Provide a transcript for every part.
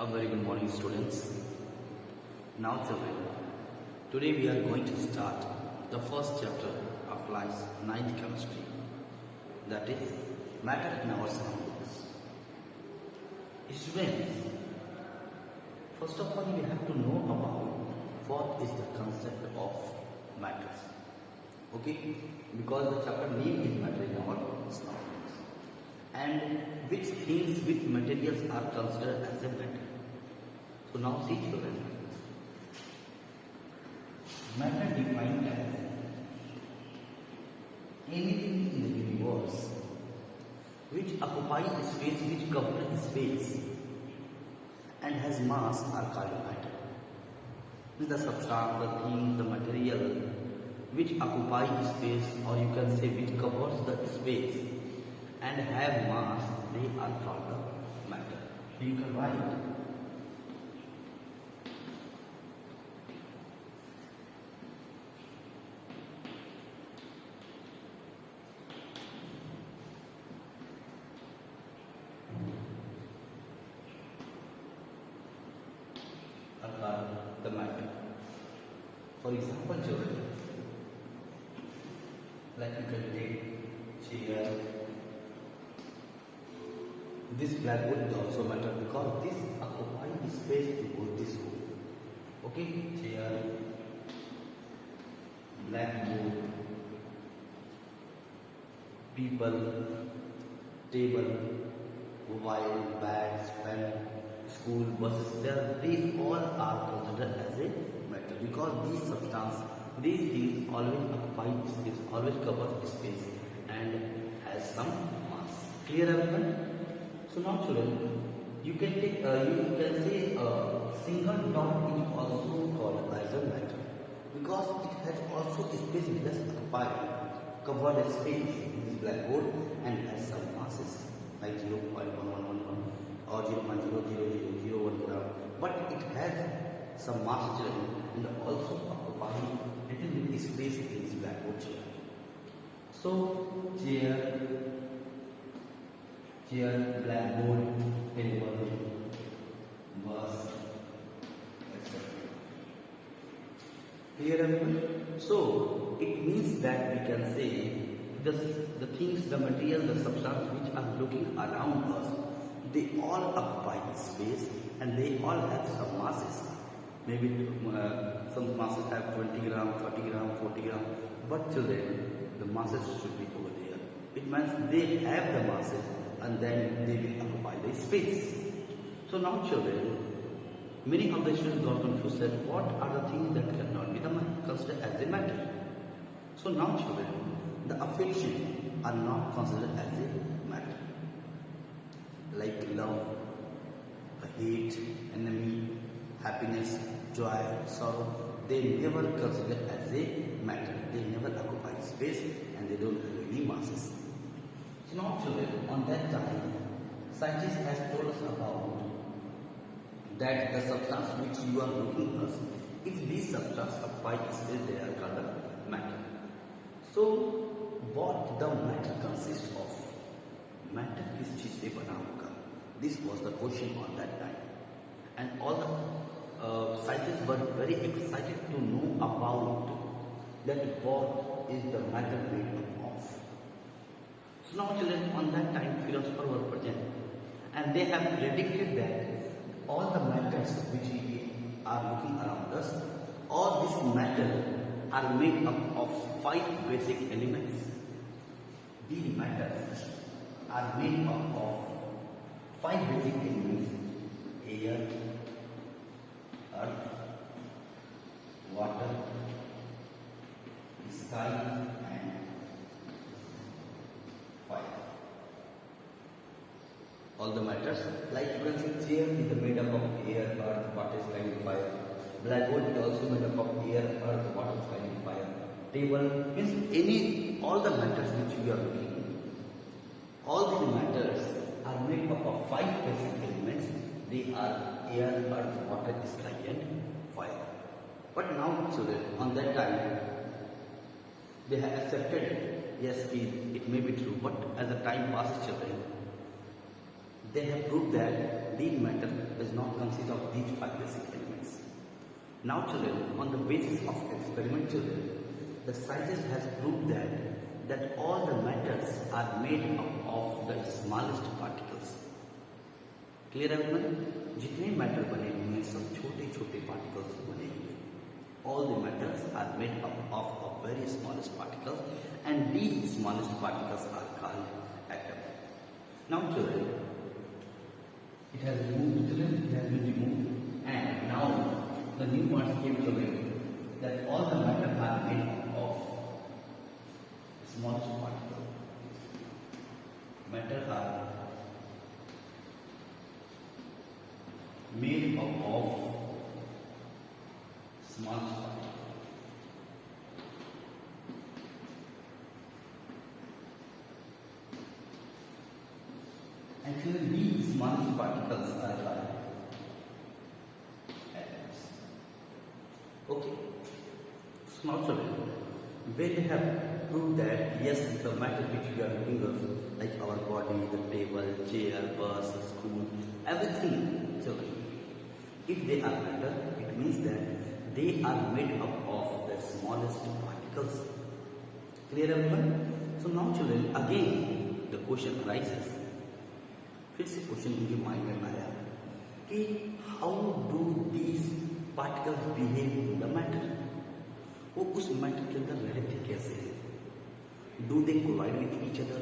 A very good morning, students. Now, children, today we are going to start the first chapter of life's ninth chemistry, that is matter in our surroundings. Students, first of all, we have to know about what is the concept of matters. Okay, because the chapter name is matter in our surroundings, and which things, which materials are considered as a matter. So now see children, matter defined as anything in the universe which occupies space, which covers space and has mass are called matter. The substance, the thing, the material which occupies space, or you can say which covers the space and have mass, they are called the matter. So you can write the matter. For example, children, like you can take chair. This blackboard is also matter because this occupies space to both this room. Okay, chair, blackboard, people, table, mobile, bags, pen, school, buses, they all are considered as a matter because these substance, these things always occupy space, always cover space and has some mass. Clear everyone? So now children, you can take, you can say a single dot is also called as a matter because it has also space less occupied, covered space in this blackboard and has some masses like 0.1111 or 0.0001 gram, but it has some mass children and also occupying little bit space in this blackboard chair. So chair, blackboard, table, bus, etc. Clear everyone? So it means that we can say the things, the material, the substance which are looking around us, they all occupy space and they all have some masses. Maybe some masses have 20 gram, 30 gram, 40 gram, but children, the masses should be over there. It means they have the masses and then they will occupy the space. So now children, many of the students got confused, said what are the things that cannot be considered as a matter. So now children, the affection are not considered as a matter. Like love, hate, enemy, happiness, joy, sorrow, they never consider as a matter. They never occupy space and they don't have any masses. So now children, on that time, scientists has told us about that the substance which you are looking at, if these substance occupy space, they are called a matter. So what the matter consists of? Matter किस चीज से बना होगा? This was the question on that time, and all the scientists were very excited to know about that what is the matter made up of. So now children, on that time philosophers were present and they have predicted that all the matters which we are looking around us, all this matter are made up of 5 basic elements. These matters are made up of 5 basic elements: air, earth, water, sky and fire. All the matters, like you can see, chair is made up of air, earth, water, sky and fire. Blackboard is also made up of air, earth, water, sky and fire. Table means all the matters which we are looking. All these matters are made up of 5 basic elements. They are air, earth, water, sky and fire. But now children, on that time, they have accepted it. Yes, it may be true, but as the time passes children, they have proved that these matter is not considered Now children, on the basis of experiment children, the scientists has proved that all the matters are made up of the smallest particles. Clear everyone? जितने matter बने हुए हैं सब छोटे छोटे particles से बने हुए हैं. All the matters are made up of very smallest particles, and these smallest particles are called atoms. Now children, it has removed children, it has been removed, and now the new ones came children that all the matter are made up of smallest particles. Matter are made up of smallest particles. Actually, these smallest particles are called atoms. Okay. So now children, when they have proved that yes, the matter which we are looking at, like our body, the table, chair, bus, school, everything, children, if they are matter, it means that they are made up of the smallest particles. Clear everyone? So now children, again the question arises. फिर से question उनके mind में आया कि how do these particles behave in the matter. वो उस matter के अंदर रहते कैसे हैं? Do they collide with each other?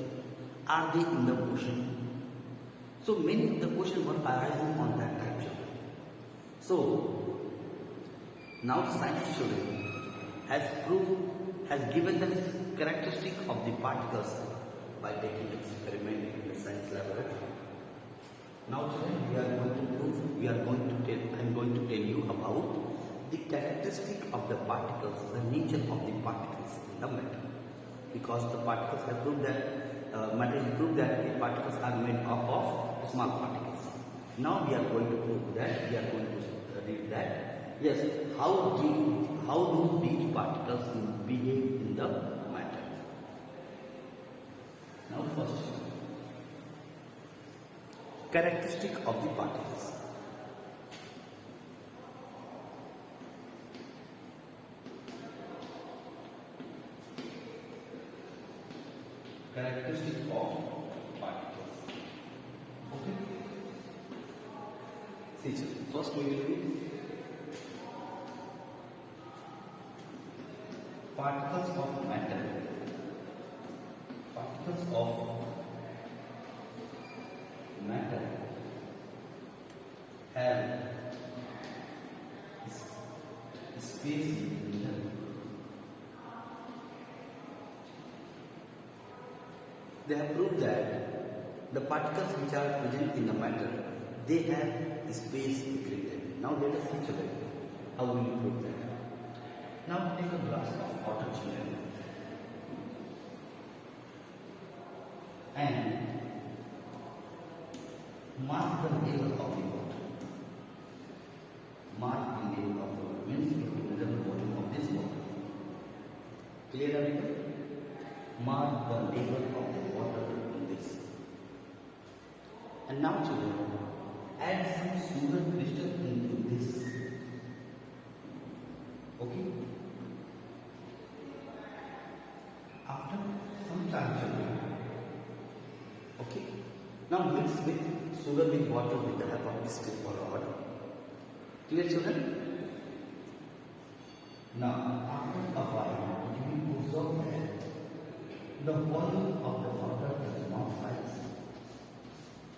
Are they in the motion? So many of the question were arising on that time children. So now the scientist children has given the characteristic of the particles by taking experiment in the science laboratory. Now children, we are going to prove, I am going to tell you about the characteristic of the particles, the nature of the particles in the matter. Because the particles have proved that, matter has proved that the particles are made up of small particles. Now we are going to prove that, we are going to read that, yes, how do these particles behave in the matter. Now first, characteristic of the particles. Characteristic of particles. Okay. See, first we will read particles of matter. Particles of matter have space in them. They have proved that the particles which are present in the matter, they have space between them. Now let us see children, how will you prove that? Now take a glass of water children and mark the level of the water. Mark the level of the water means you have to measure the volume of this water. Clear everyone? Mark the level of the water in this. And now children, add some sugar crystal into this. Okay? After some time children. Okay? Now mix with sugar with water with the help of biscuit or rod. Clear children? Now after a while you will observe that the volume of the water does not rise.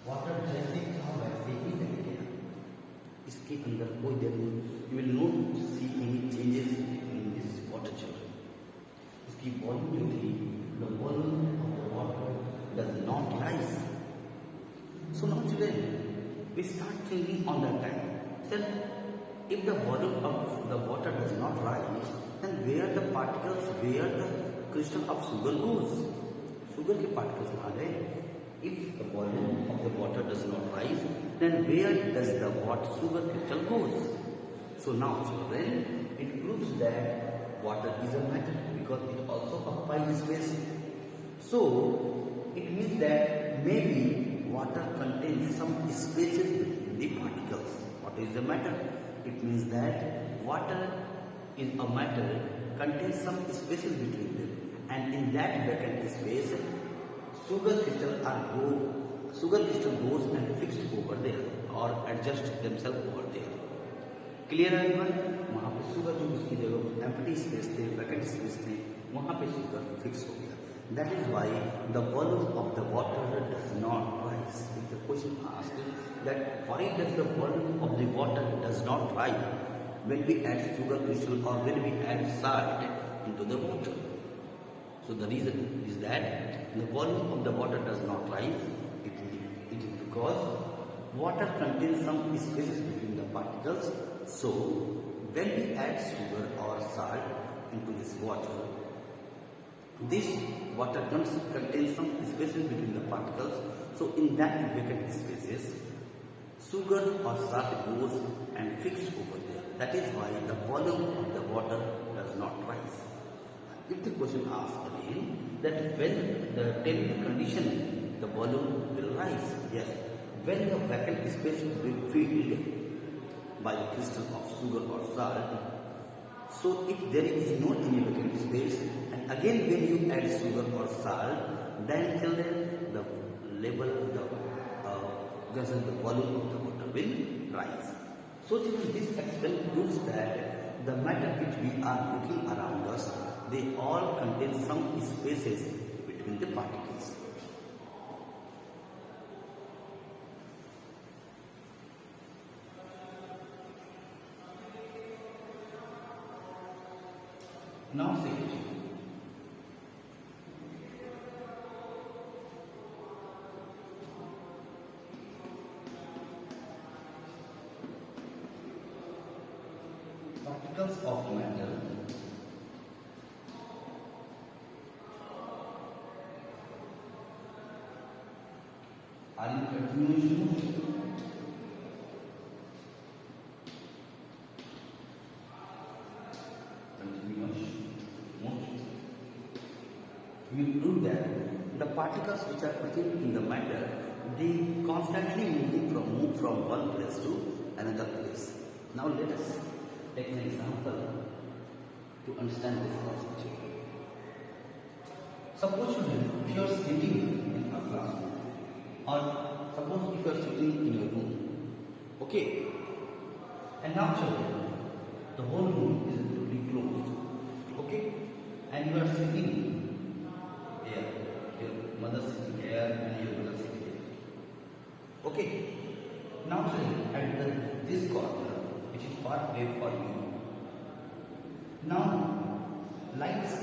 Water जैसे था वैसे ही रह गया. इसके अंदर कोई देर नहीं. You will not see any changes in this water children. इसकी volume जो थी, the volume of the water does not rise. So now children, we start thinking on that time. Sir, if the volume of the water does not rise, then where the particles, where the crystal of sugar goes? Sugar के particles कहाँ गए? If the volume of the water does not rise, then where does the sugar crystal goes? So now children, it proves that water is a matter because it also occupies space. So it means that maybe water contains some spaces between the particles. What is the matter? it means that water is a matter contains some spaces between them, and in that vacant space, sugar crystal are go sugar crystal goes and fixed over there or adjust themselves over there. Clear है everyone? वहाँ पे sugar जो उसकी जगह empty space थे, vacant space थे, वहाँ पे सुगर फिक्स हो गया. That is why the volume of the water does not rise. If the question asked that why does the volume of the water does not rise when we add sugar crystal or when we add salt into the water? So the reason is that the volume of the water does not rise. It is because water contains some spaces between the particles. So when we add sugar or salt into this water contains some spaces between the particles. So in that vacant spaces, sugar or salt goes and fixed over there. That is why the volume of the water does not rise. If the question asks again that when tell the condition the volume will rise, yes, when the vacant space will be filled by the crystal of sugar or salt. So if there is no any vacant space, and again when you add sugar or salt, then children the level the volume of the water will rise. So children, this experiment proves that the matter which we are looking around us, they all contain some spaces between the particles. Now say it. Particles of matter are in continuous motion. We prove that the particles which are present in the matter, they constantly move from one place to another place. Now let us take an example to understand this concept. Suppose if you are sitting in a classroom, or suppose if you are sitting in a room, okay, and now children, the whole room is totally closed, okay, and you are sitting here, your mother sitting here and your brother sitting here, okay. Now children, at this corner, which is far away for you, now lights,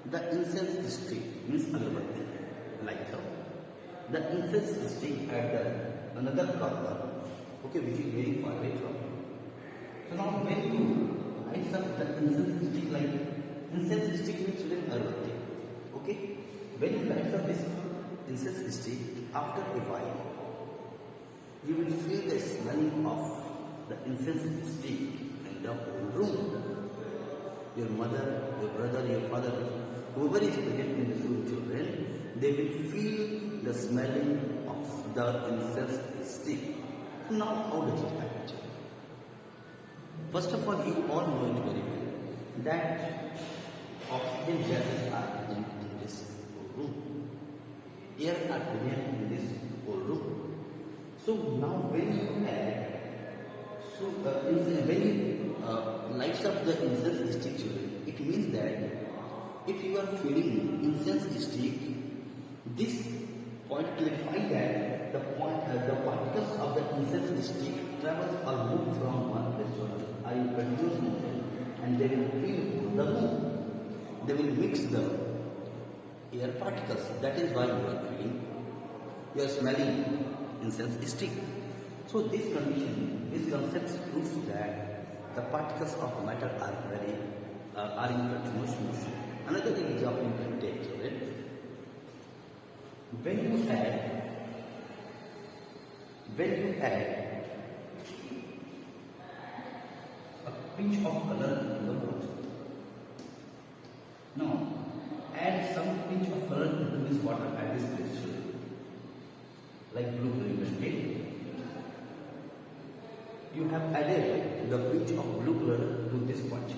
the incense stick means agarbatti, lights up. The incense stick at the another corner, okay, which is very far away from you. So now when you light up the incense stick, like incense stick means children agarbatti, okay. When you light up this incense stick, after a while, you will feel the smelling of the incense stick in the whole room. Your mother, your brother, your father, whoever is present in this room, children, they will feel the smelling of the incense stick. Now, how does it happen, children? First of all, you all know it very well that oxygen gases are present in this whole room. Air are present in this whole room. So now when you add, when you lights up the incense stick, children, it means that if you are feeling incense stick, this point clarifies that the particles of the incense stick travels or move from one place to another, are in continuous motion, and they will fill the room. They will mix the air particles. That is why you are feeling, you are smelling incense stick. So this condition, this concept proves that the particles of matter are in continuous motion. Another example you can take, children. When you add a pinch of color into the water. Now add some pinch of color into this water at this place, children, like blue, green, and red. you have added the pinch of blue color to this point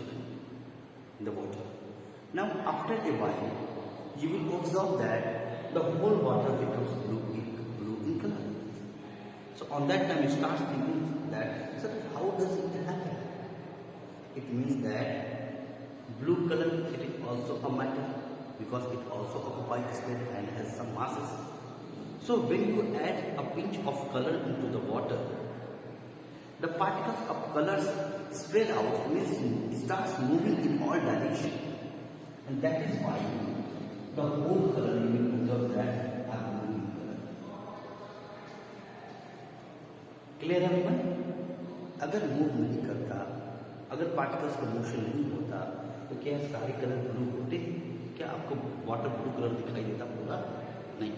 in the water. Now after a while, you will observe that the whole water becomes blue in color. So on that time you start thinking that, sir, how does it happen? It means that blue color, it is also a matter because it also occupies space and has some masses. So when you add a pinch of color into the water, the particles of colors spread out, means it starts moving in all directions. And that is why the whole color, you will observe that are moving in color. Clear everyone? अगर move नहीं करता, अगर particles का motion नहीं होता, तो क्या सारे कलर ब्लू होते? क्या आपको वाटर ब्लू कलर दिखाई देता पूरा? नहीं.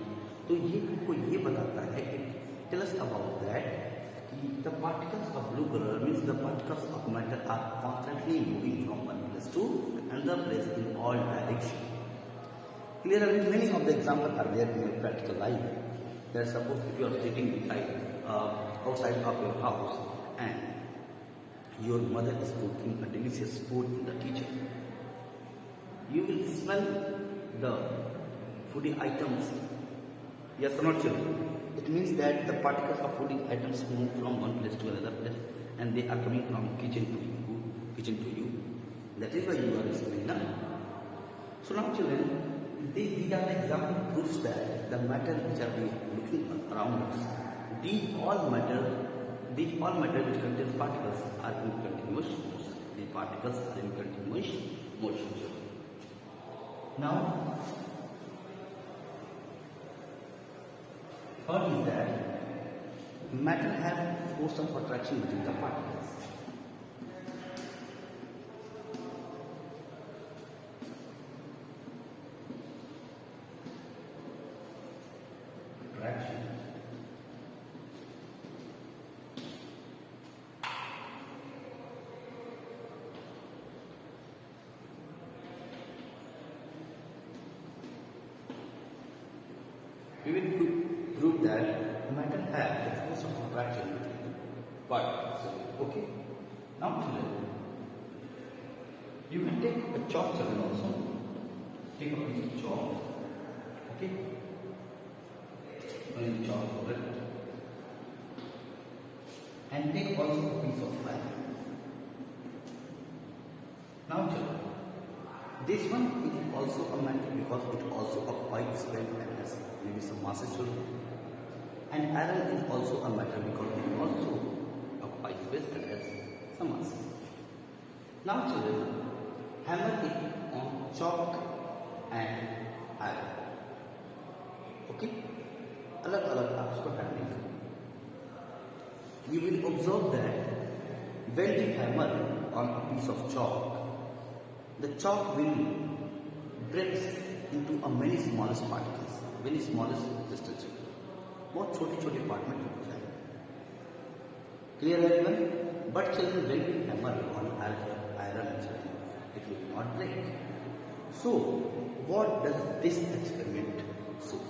तो ये आपको ये बताता है, it tell us about that कि the particles of blue color means the particles of matter are constantly moving from one place to another place in all directions. Clear? Many of the examples are there in your practical life. That suppose if you are sitting outside of your house and your mother is cooking a delicious food in the kitchen, you will smell the foodie items. Yes or not, children? It means that the particles of foodie items move from one place to another place, and they are coming from kitchen to you. That is why you are smelling now. So now, children, these are the example proofs that the matter which are we looking around us, these all matter which contains particles are in continuous motion. These particles are in continuous motion. Now, what is that? Matter have force of attraction between the particles. Attraction. We will prove that matter have the force of attraction between the particles. Okay. Now children, you can take a chalk, children, also. Take a piece of chalk. Okay. Only chalk, right? And take also a piece of iron. Now children, this one is also a matter because it also occupies space and has maybe some masses. And iron is also a matter because it also occupies space and has some mass. Now children, hammer it on chalk and iron. Okay? अलग अलग आप उसको handling करें. You will observe that when we hammer on a piece of chalk, the chalk will breaks into a many smallest particles, very smallest crystals. बहुत छोटे छोटे part में टूट जाएगा. Clear everyone? But children, when we hammer on iron, it will not break. So, what does this experiment show?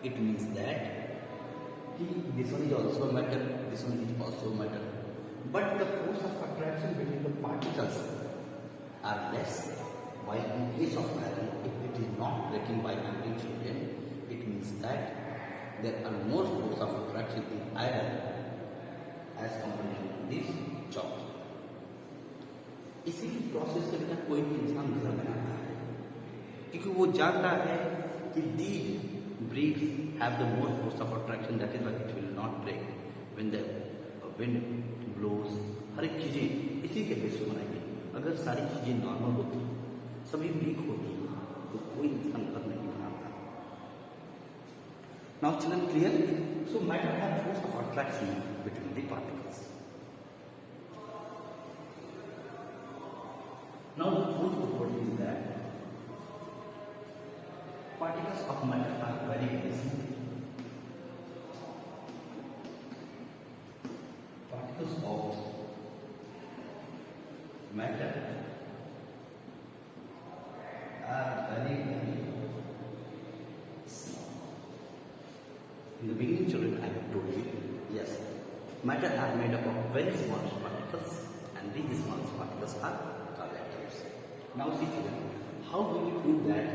It means that this one is also a matter, this one is also a matter. But the force of attraction between the particles are less, while in case of iron, if it is not breaking by hammering, children, it means that there are more force of attraction in iron as compared to this chalk. इसी process के बिना कोई भी इंसान घर बनाता है, क्योंकि वो जानता है कि these bricks have the more force of attraction, that is why it will not break when the wind blows. हर एक चीजें इसी के बेस पर बनाई गई. अगर सारी चीजें नॉर्मल होती, सभी ब्रिक होती, तो कोई इंसान घर नहीं बनाता. Now children, clear? So matter have force of attraction between the particles. Now the fourth property is that particles of matter are very simple. Particles of matter are very small. In the beginning, children, I have told you, yes, matter are made up of very small particles, and these small particles are called atoms. Now see children, how do we prove that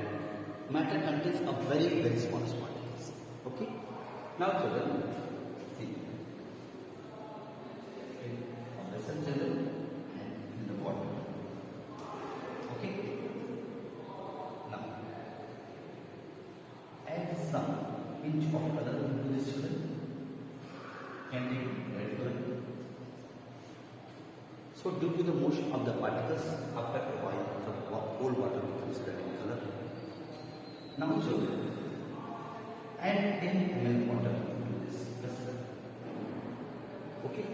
matter contains a very small particles? Okay. Now children, see. Listen children, and in the bottom. Okay. Now add some pinch of color into this children. Can take red color. So due to the motion of the particles, after a while the whole water becomes red in color. Now children, add 10 ml water into this vessel. Okay.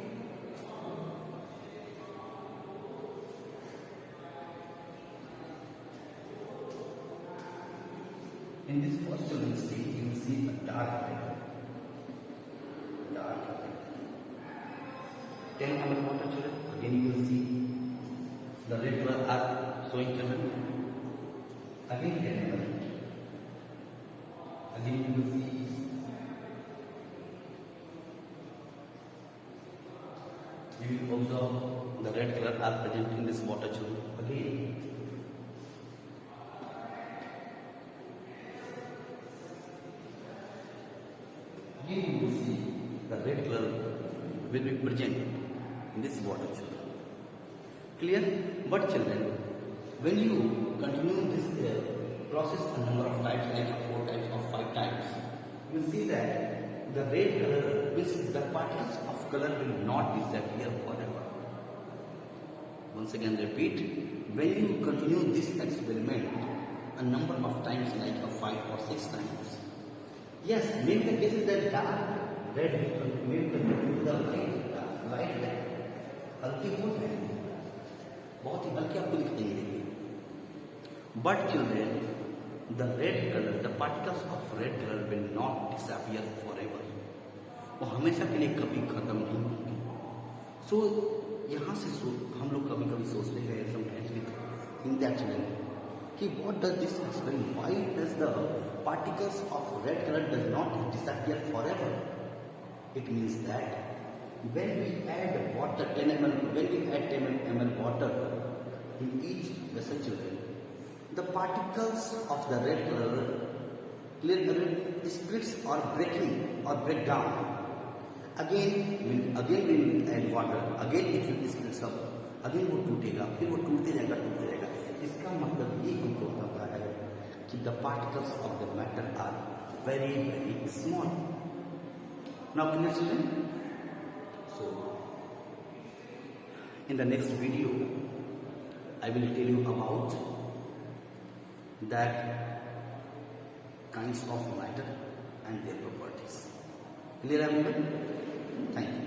In this first children stage, you will see a dark red. Dark red. 10 ml water children. Again you will see the red color are showing children. Again 10 ml. Again you will see you will observe the red color are present in this water children. Again. Again you will see the red color will be present in this water children. Clear? But children, when you continue this process a number of times, like 4 times or 5 times, you will see that the red color, means the particles of color will not disappear forever. Once again repeat, when you continue this experiment a number of times, like 5 or 6 times, yes, maybe the case is that dark red will continue the light red. हल्की बहुत है, बहुत ही हल्के आपको दिखाई देंगे. But children, the red color, the particles of red color will not disappear forever. वो हमेशा के लिए कभी खत्म नहीं होंगे. So यहाँ से हम लोग कभी कभी सोचते हैं, sometimes we think that children, कि what does this explain? Why does the particles of red color does not disappear forever? It means that when we add water, 10 ml, when we add 10 ml water in each vessel children, the particles of the red color splits or breaking or break down. Again we will add water, again it will split up, again वो टूटेगा, फिर वो टूटते रहेगा. इसका मतलब ये हमको बताता है कि the particles of the matter are very small. Now clear children? So in the next video I will tell you about that kinds of matter and their properties. Clear everyone? Thank you.